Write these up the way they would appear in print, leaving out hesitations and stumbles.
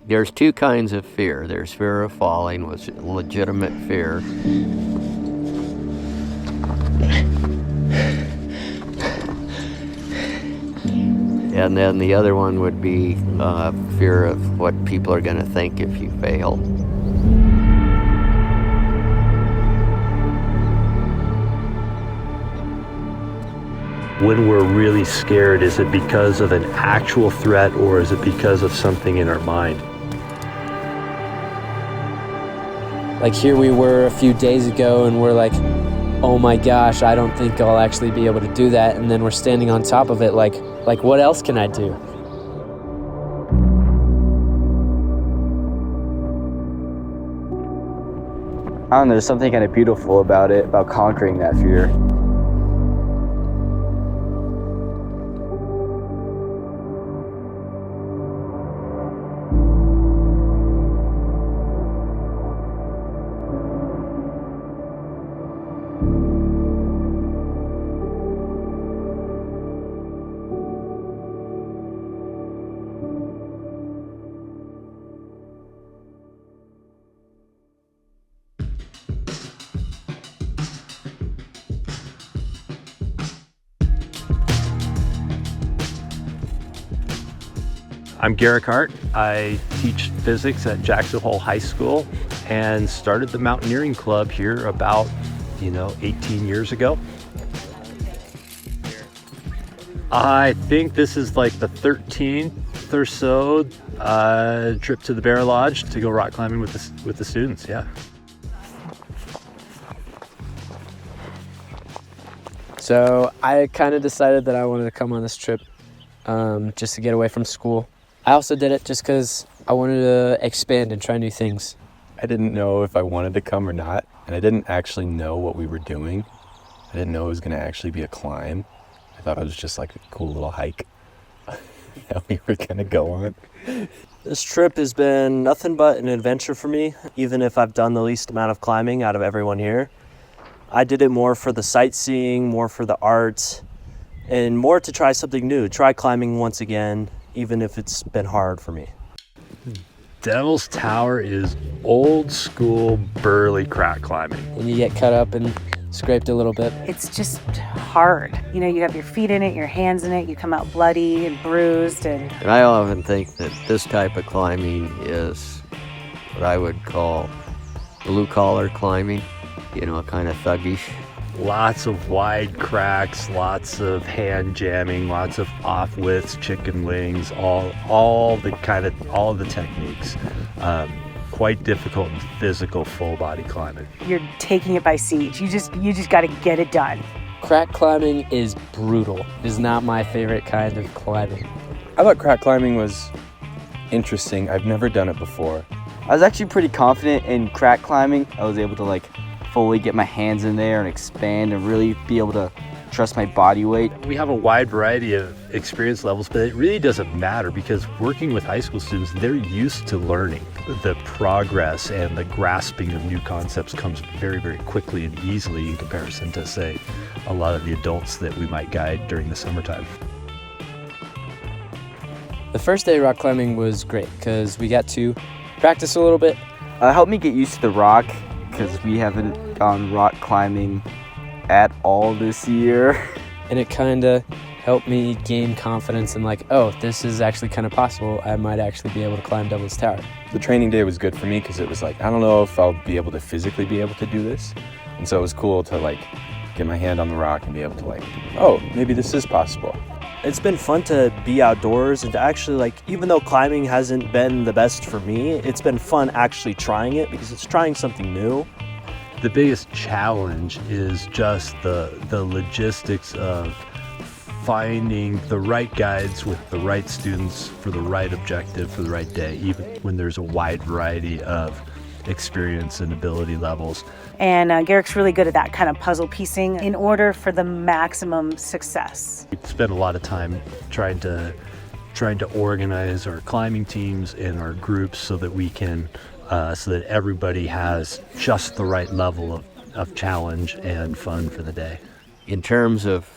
There's two kinds of fear. There's fear of falling, which is legitimate fear. And then the other one would be fear of what people are going to think if you fail. When we're really scared, is it because of an actual threat or is it because of something in our mind? Like here we were a few days ago and we're like, oh my gosh, I don't think I'll actually be able to do that. And then we're standing on top of it like what else can I do? I don't know, there's something kind of beautiful about it, about conquering that fear. I'm Garrick Hart. I teach physics at Jackson Hole High School and started the Mountaineering Club here about, 18 years ago. I think this is like the 13th or so trip to the Bear Lodge to go rock climbing with the students, yeah. So I kind of decided that I wanted to come on this trip just to get away from school. I also did it just because I wanted to expand and try new things. I didn't know if I wanted to come or not, and I didn't actually know what we were doing. I didn't know it was going to actually be a climb. I thought it was just like a cool little hike that we were going to go on. This trip has been nothing but an adventure for me, even if I've done the least amount of climbing out of everyone here. I did it more for the sightseeing, more for the art, and more to try something new, try climbing once again, even if it's been hard for me. Devil's Tower is old school burly crack climbing. And you get cut up and scraped a little bit. It's just hard. You have your feet in it, your hands in it, you come out bloody and bruised. And I often think that this type of climbing is what I would call blue-collar climbing, kind of thuggish. Lots of wide cracks, lots of hand jamming, lots of off-widths, chicken wings, all the techniques. Quite difficult and physical full body climbing. you're taking it by siege. You just got to get it done. Crack climbing is brutal. It is not my favorite kind of climbing. I thought crack climbing was interesting. I've never done it before. I was actually pretty confident in crack climbing. I was able to fully get my hands in there and expand and really be able to trust my body weight. We have a wide variety of experience levels, but it really doesn't matter because working with high school students, they're used to learning. The progress and the grasping of new concepts comes very, very quickly and easily in comparison to, say, a lot of the adults that we might guide during the summertime. The first day rock climbing was great because we got to practice a little bit. Helped me get used to the rock because we haven't gone rock climbing at all this year. And it kind of helped me gain confidence in this is actually kind of possible. I might actually be able to climb Devil's Tower. The training day was good for me because it was I don't know if I'll be able to physically be able to do this. And so it was cool to get my hand on the rock and be able to maybe this is possible. It's been fun to be outdoors and to actually even though climbing hasn't been the best for me, it's been fun actually trying it because it's trying something new. The biggest challenge is just the logistics of finding the right guides with the right students for the right objective for the right day, even when there's a wide variety of experience and ability levels. And Garrick's really good at that kind of puzzle piecing in order for the maximum success. We spend a lot of time trying to organize our climbing teams and our groups so that we can so that everybody has just the right level of challenge and fun for the day. In terms of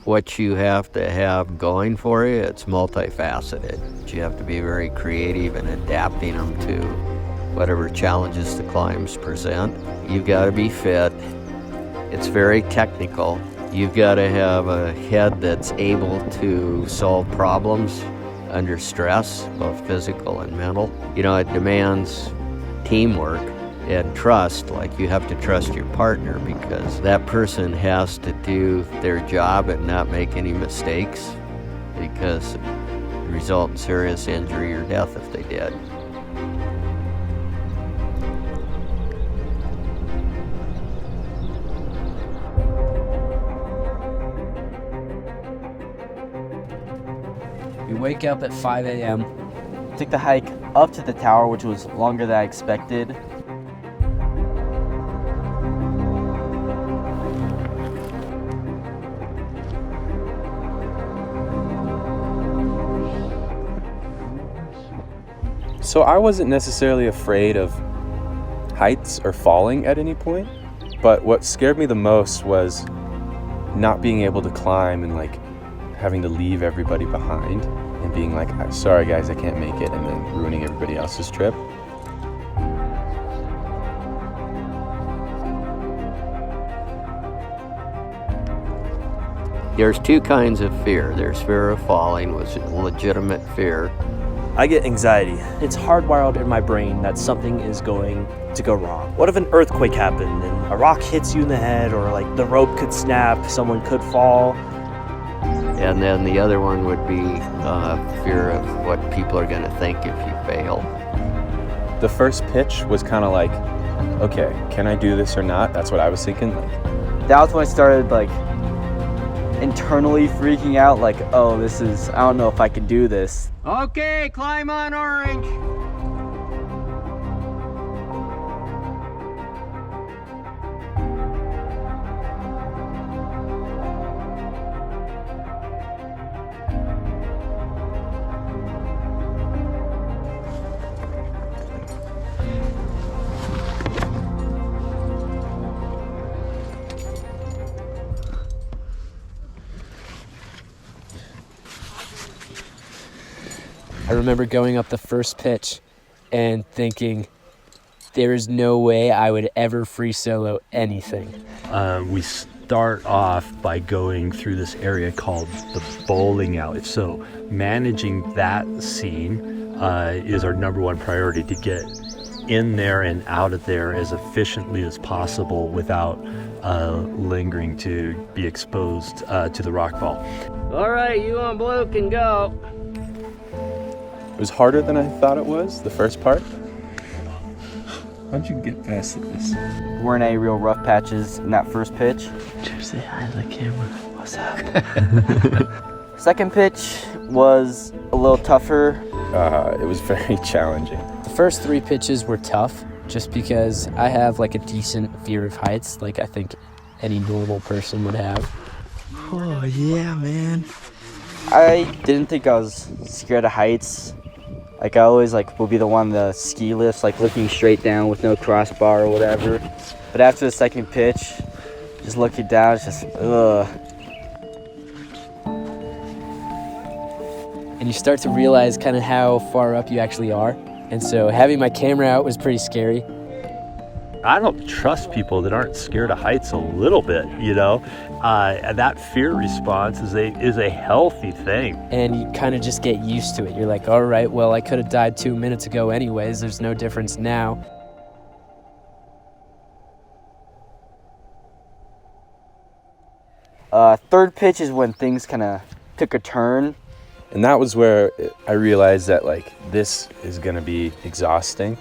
what you have to have going for you, it's multifaceted. You have to be very creative in adapting them to whatever challenges the climbs present. You've got to be fit. It's very technical. You've got to have a head that's able to solve problems under stress, both physical and mental. You know, it demands teamwork and trust. Like, you have to trust your partner because that person has to do their job and not make any mistakes, because it would result in serious injury or death if they did. We wake up at 5 a.m. Took the hike up to the tower, which was longer than I expected. So I wasn't necessarily afraid of heights or falling at any point, but what scared me the most was not being able to climb and like having to leave everybody behind and being like, sorry guys, I can't make it, and then ruining everybody else's trip. There's two kinds of fear. There's fear of falling, which is legitimate fear. I get anxiety. It's hardwired in my brain that something is going to go wrong. What if an earthquake happened and a rock hits you in the head, or like the rope could snap, someone could fall? And then the other one would be fear of what people are going to think if you fail. The first pitch was kind of like, okay, can I do this or not? That's what I was thinking. That was when I started like internally freaking out, like, oh, I don't know if I can do this. Okay, climb on orange. I remember going up the first pitch and thinking, there is no way I would ever free solo anything. We start off by going through this area called the bowling alley. So managing that scene is our number one priority, to get in there and out of there as efficiently as possible without lingering to be exposed to the rock fall. All right, you on blue can go. It was harder than I thought it was, the first part. How'd you get past this? Weren't any real rough patches in that first pitch. Say hi to the camera. What's up? Second pitch was a little tougher. It was very challenging. The first 3 pitches were tough just because I have like a decent fear of heights, like I think any normal person would have. Oh yeah, man. I didn't think I was scared of heights. Like, I always will be the one, the ski lifts, like looking straight down with no crossbar or whatever. But after the second pitch, just looking down, it's just, ugh. And you start to realize kind of how far up you actually are. And so having my camera out was pretty scary. I don't trust people that aren't scared of heights a little bit, you know? And that fear response is a healthy thing. And you kind of just get used to it. You're like, all right, well, I could have died 2 minutes ago anyways. There's no difference now. Third pitch is when things kind of took a turn. And that was where I realized that, like, this is gonna be exhausting.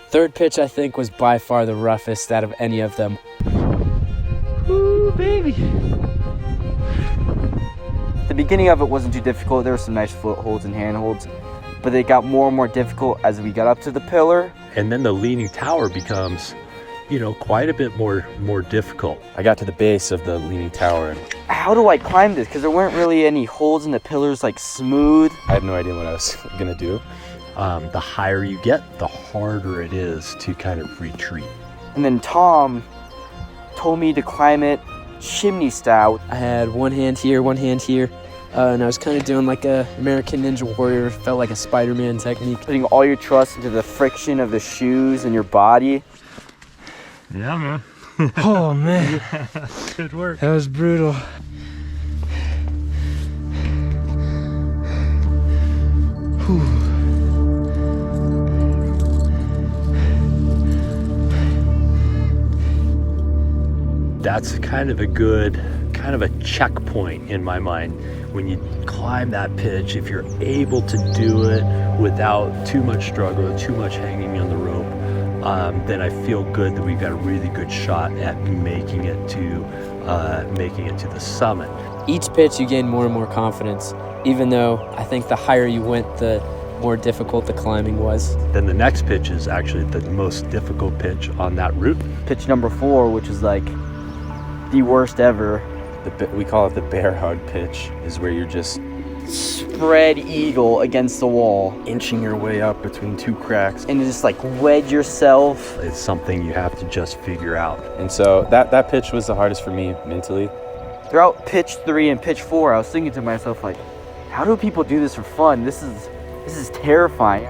Third pitch, I think, was by far the roughest out of any of them. Ooh, baby. The beginning of it wasn't too difficult. There were some nice footholds and handholds, but it got more and more difficult as we got up to the pillar. And then the leaning tower becomes, you know, quite a bit more difficult. I got to the base of the leaning tower and How do I climb this? Because there weren't really any holes in the pillars, like smooth. I had no idea what I was gonna do. The higher you get, the harder it is to kind of retreat. And then Tom told me to climb it chimney style. I had one hand here, and I was kind of doing like a American Ninja Warrior, felt like a Spider-Man technique. Putting all your trust into the friction of the shoes and your body. Yeah, man. Oh man, Good work. that was brutal. That's kind of a checkpoint in my mind. When you climb that pitch, if you're able to do it without too much struggle, too much hanging on the rope, then I feel good that we've got a really good shot at making it to the summit. Each pitch you gain more and more confidence, even though I think the higher you went, the more difficult the climbing was. Then the next pitch is actually the most difficult pitch on that route. Pitch number 4, which is like the worst ever. We call it the bear hug pitch, is where you're just Spread eagle against the wall. inching your way up between two cracks. And just like wedge yourself. It's something you have to just figure out. And so that pitch was the hardest for me mentally. Throughout pitch 3 and pitch 4, I was thinking to myself, like, how do people do this for fun? This is terrifying.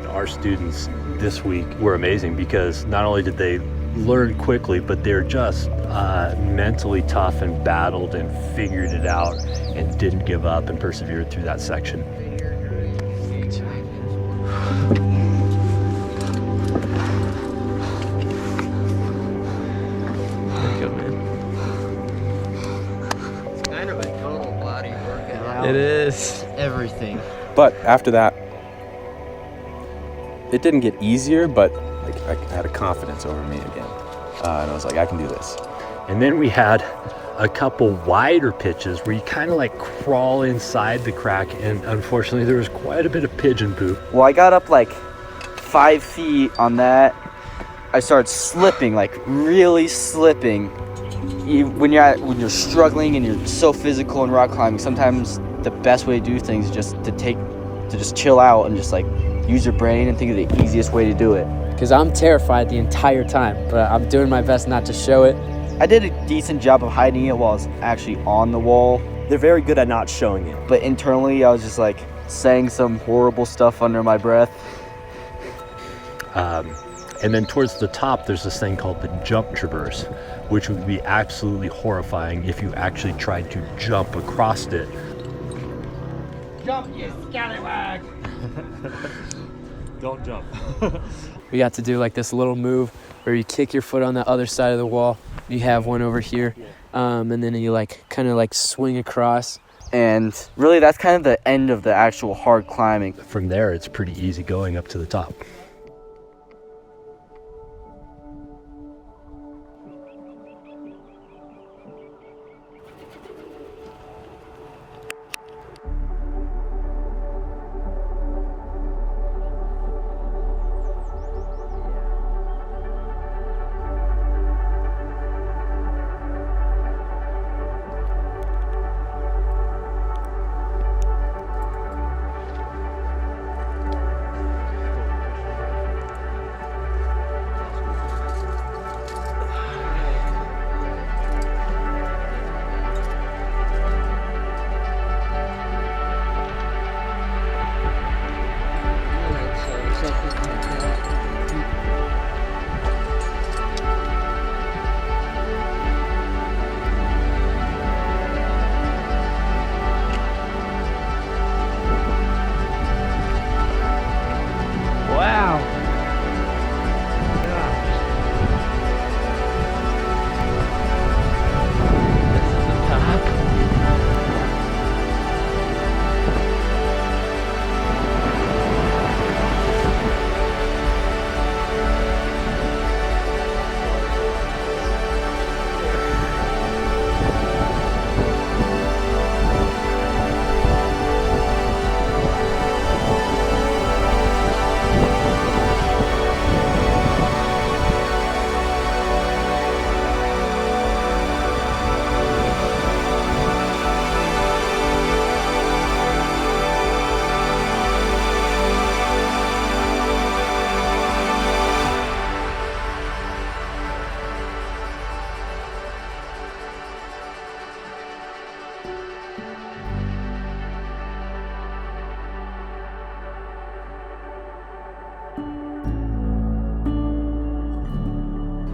Our students this week were amazing because not only did they learn quickly, but they're just mentally tough and battled and figured it out and didn't give up and persevered through that section. Kind of a total body workout. It is. Everything. But after that, it didn't get easier, but like I had a confidence over me again. And I was like, I can do this. And then we had a couple wider pitches where you kind of like crawl inside the crack, and unfortunately there was quite a bit of pigeon poop. Well, I got up like 5 feet on that. I started slipping, like really slipping. When you're struggling and you're so physical in rock climbing, sometimes the best way to do things is just to chill out and just like use your brain and think of the easiest way to do it. Because I'm terrified the entire time, but I'm doing my best not to show it. I did a decent job of hiding it while I was actually on the wall, They're very good at not showing it. but internally I was just like saying some horrible stuff under my breath. And then towards the top, there's this thing called the jump traverse, which would be absolutely horrifying if you actually tried to jump across it. Jump, you scallywag! Don't jump. We got to do like this little move where you kick your foot on the other side of the wall. You have one over here, and then you like kind of like swing across. And really that's kind of the end of the actual hard climbing. From there, it's pretty easy going up to the top.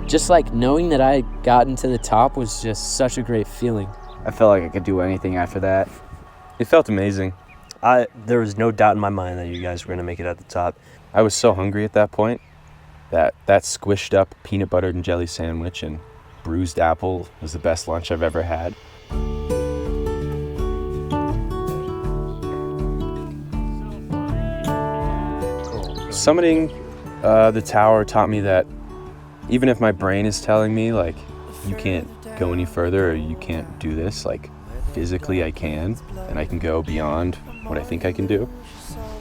just like knowing that I had gotten to the top was just such a great feeling. I felt like I could do anything after that. It felt amazing. There was no doubt in my mind that you guys were going to make it at the top. I was so hungry at that point that squished up peanut butter and jelly sandwich and bruised apple was the best lunch I've ever had. Summiting the tower taught me that even if my brain is telling me like you can't go any further or you can't do this, like physically I can, and I can go beyond what I think I can do.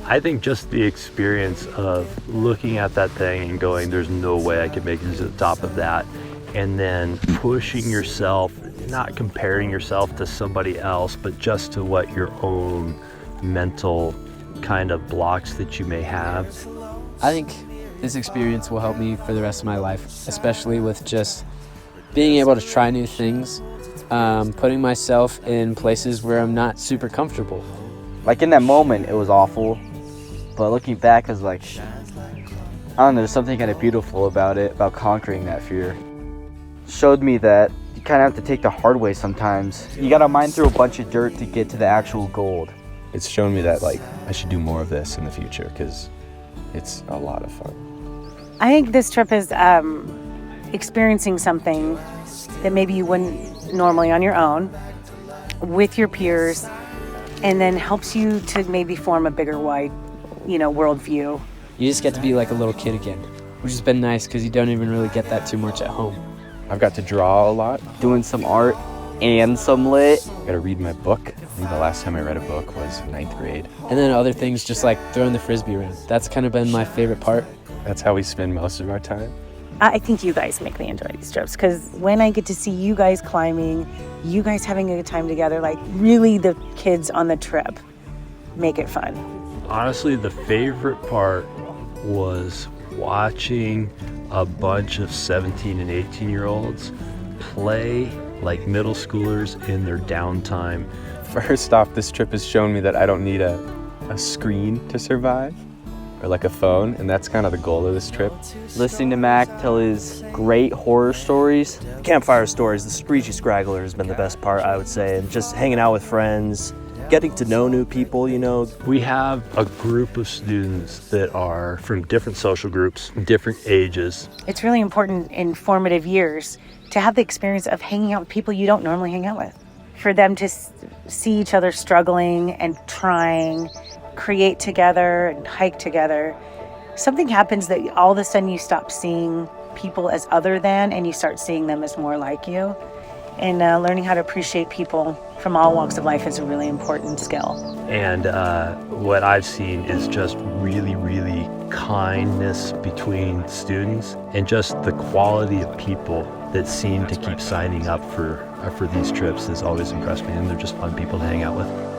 I think just the experience of looking at that thing and going, there's no way I can make it to the top of that, and then pushing yourself, not comparing yourself to somebody else, but just to what your own mental kind of blocks that you may have. I think this experience will help me for the rest of my life, especially with just being able to try new things, putting myself in places where I'm not super comfortable. Like in that moment, it was awful, but looking back, I was like, I don't know, there's something kind of beautiful about it, about conquering that fear. Showed me that you kind of have to take the hard way sometimes. You gotta mine through a bunch of dirt to get to the actual gold. It's shown me that like I should do more of this in the future because it's a lot of fun. I think this trip is experiencing something that maybe you wouldn't normally on your own with your peers, and then helps you to maybe form a bigger, wide, worldview. You just get to be like a little kid again, which has been nice because you don't even really get that too much at home. I've got to draw a lot. Doing some art and some lit. I gotta read my book. I think the last time I read a book was 9th grade. And then other things, just like throwing the Frisbee around. That's kind of been my favorite part. That's how we spend most of our time. I think you guys make me enjoy these trips, because when I get to see you guys climbing, you guys having a good time together, like really the kids on the trip make it fun. Honestly, the favorite part was watching a bunch of 17 and 18-year-olds play like middle schoolers in their downtime. First off, this trip has shown me that I don't need a screen to survive, or like a phone, and that's kind of the goal of this trip. Listening to Mac tell his great horror stories. Campfire stories, the Screechy Scraggler has been the best part, I would say, and just hanging out with friends, getting to know new people, We have a group of students that are from different social groups, different ages. It's really important in formative years to have the experience of hanging out with people you don't normally hang out with. For them to see each other struggling and trying, create together and hike together. Something happens that all of a sudden you stop seeing people as other than, and you start seeing them as more like you. And learning how to appreciate people from all walks of life is a really important skill. And what I've seen is just really, really kindness between students, and just the quality of people that seem to keep signing up for these trips has always impressed me, and they're just fun people to hang out with.